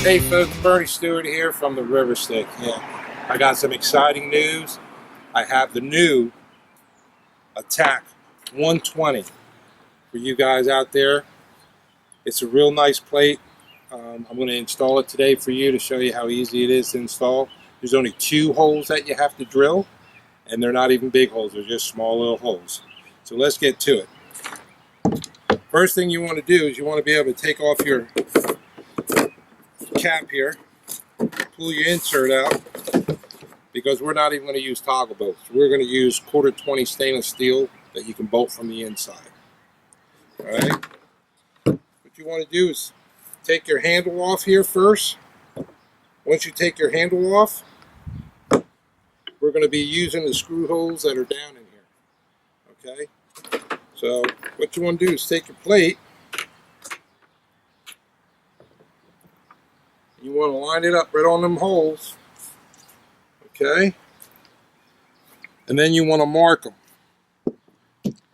Hey folks, Bernie Stewart here from the River Stick. Yeah, I got some exciting news. I have the new ATAK 120 for you guys out there. It's a real nice plate. I'm going to install it today for you to show you how easy it is to install. There's only 2 holes that you have to drill, and they're not even big holes, they're just small little holes. So let's get to it. First thing you want to do is you want to be able to take off your cap here, pull your insert out, because we're not even going to use toggle bolts. We're going to use 1/4-20 stainless steel that you can bolt from the inside. Alright? What you want to do is take your handle off here first. Once you take your handle off, we're going to be using the screw holes that are down in here. Okay? So what you want to do is take your plate, you want to line it up right on them holes. Okay? And then you want to mark them.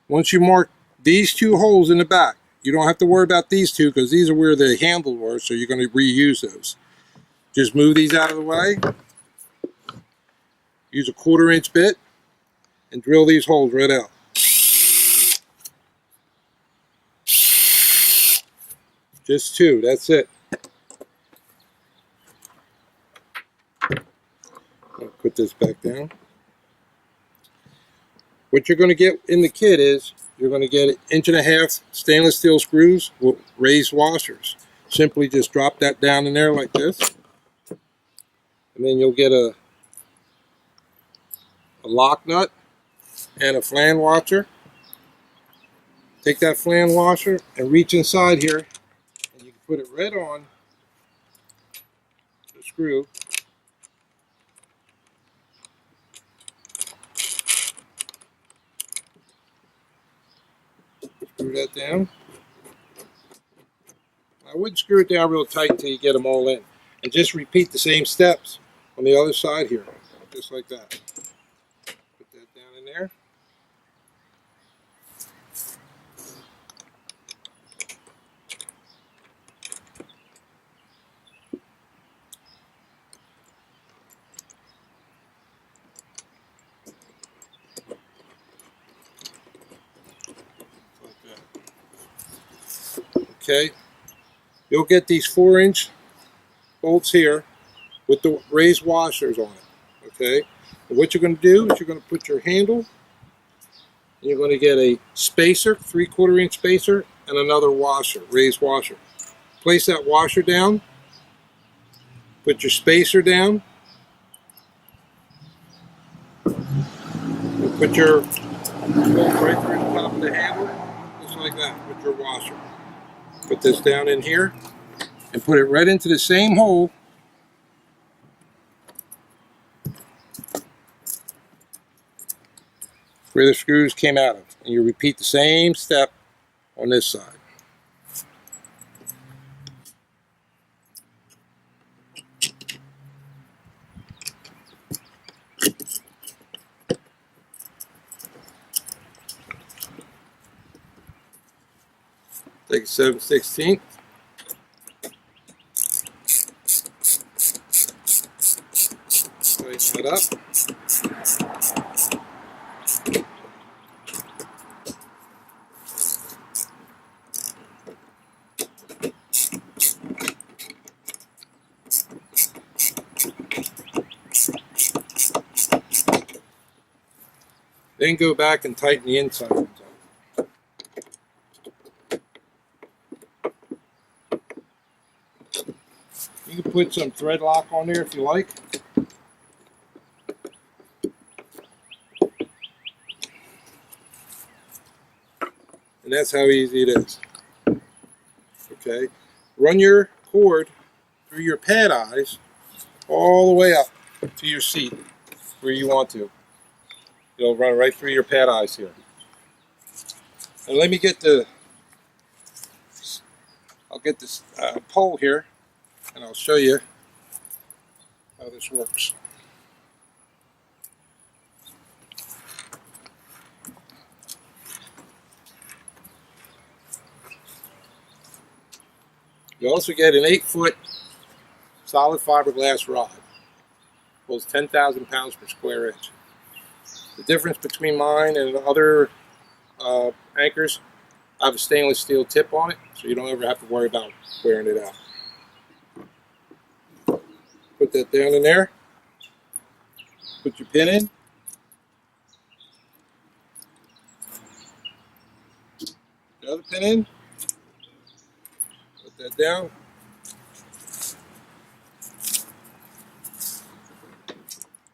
Once you mark these 2 holes in the back, you don't have to worry about these 2 because these are where the handle were, so you're going to reuse those. Just move these out of the way. Use a 1/4-inch bit and drill these holes right out. Just 2, that's it. I'll put this back down. What you're going to get in the kit is you're going to get 1.5 inch stainless steel screws with raised washers. Simply just drop that down in there like this, and then you'll get a lock nut and a flange washer. Take that flange washer and reach inside here, and you can put it right on the screw. Screw that down. I wouldn't screw it down real tight until you get them all in. And just repeat the same steps on the other side here, just like that. Put that down in there. Like that. Okay. You'll get these 4-inch bolts here with the raised washers on it. Okay. And what you're going to do is you're going to put your handle, and you're going to get a spacer, 3/4-inch spacer, and another washer, raised washer. Place that washer down. Put your spacer down. And put your bolt right through the top of the handle, just like that, with your washer. Put this down in here and put it right into the same hole where the screws came out of. And you repeat the same step on this side. Take a 7/16. Tighten that up. Then go back and tighten the inside ones up. You can put some thread lock on there if you like. And that's how easy it is. Okay. Run your cord through your pad eyes all the way up to your seat where you want to. It'll run right through your pad eyes here. And let me get I'll get this pole here, and I'll show you how this works. You also get an 8-foot solid fiberglass rod. Holds 10,000 pounds per square inch. The difference between mine and other anchors, I have a stainless steel tip on it, so you don't ever have to worry about wearing it out. Put that down in there. Put your pin in. The other pin in. Put that down.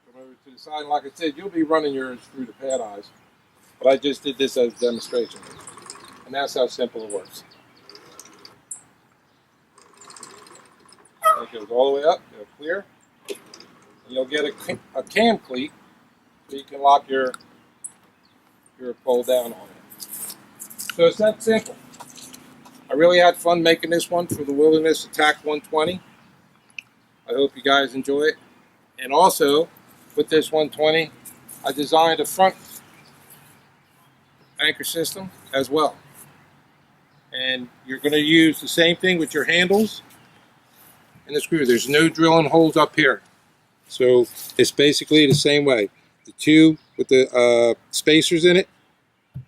Come over to the side. Like I said, you'll be running yours through the pad eyes. But I just did this as a demonstration. And that's how simple it works. It goes all the way up, it'll clear. And you'll get a cam cleat so you can lock your pole down on it. So it's that simple. I really had fun making this one for the Wilderness ATAK 120. I hope you guys enjoy it. And also, with this 120, I designed a front anchor system as well. And you're going to use the same thing with your handles and the screw. There's no drilling holes up here. So it's basically the same way. The two with the spacers in it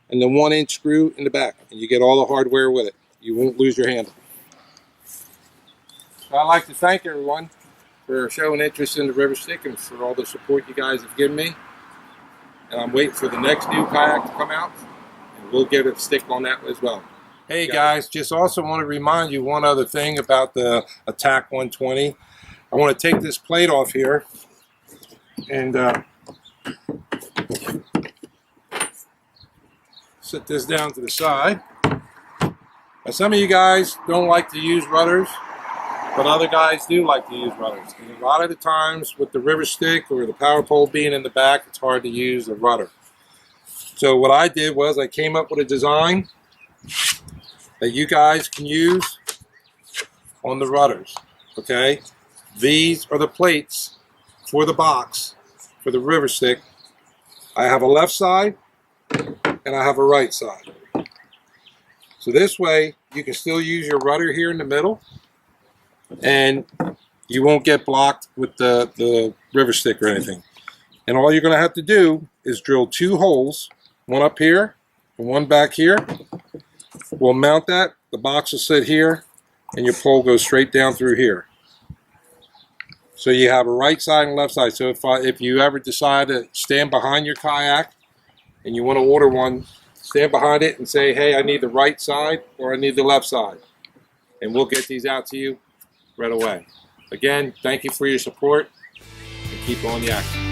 and the 1-inch screw in the back. And you get all the hardware with it. You won't lose your handle. So I'd like to thank everyone for showing interest in the river stick and for all the support you guys have given me. And I'm waiting for the next new kayak to come out. And we'll get a stick on that as well. Hey guys, just also want to remind you one other thing about the ATAK 120. I want to take this plate off here and set this down to the side. Now some of you guys don't like to use rudders, but other guys do like to use rudders. And a lot of the times with the river stick or the power pole being in the back, it's hard to use a rudder. So what I did was I came up with a design that you guys can use on the rudders, okay? These are the plates for the box, for the river stick. I have a left side and I have a right side. So this way, you can still use your rudder here in the middle and you won't get blocked with the river stick or anything. And all you're gonna have to do is drill 2 holes, one up here and one back here. We'll mount that, the box will sit here, and your pole goes straight down through here. So you have a right side and left side. So if you ever decide to stand behind your kayak and you want to order one, stand behind it and say, hey, I need the right side or I need the left side. And we'll get these out to you right away. Again, thank you for your support and keep on yakking.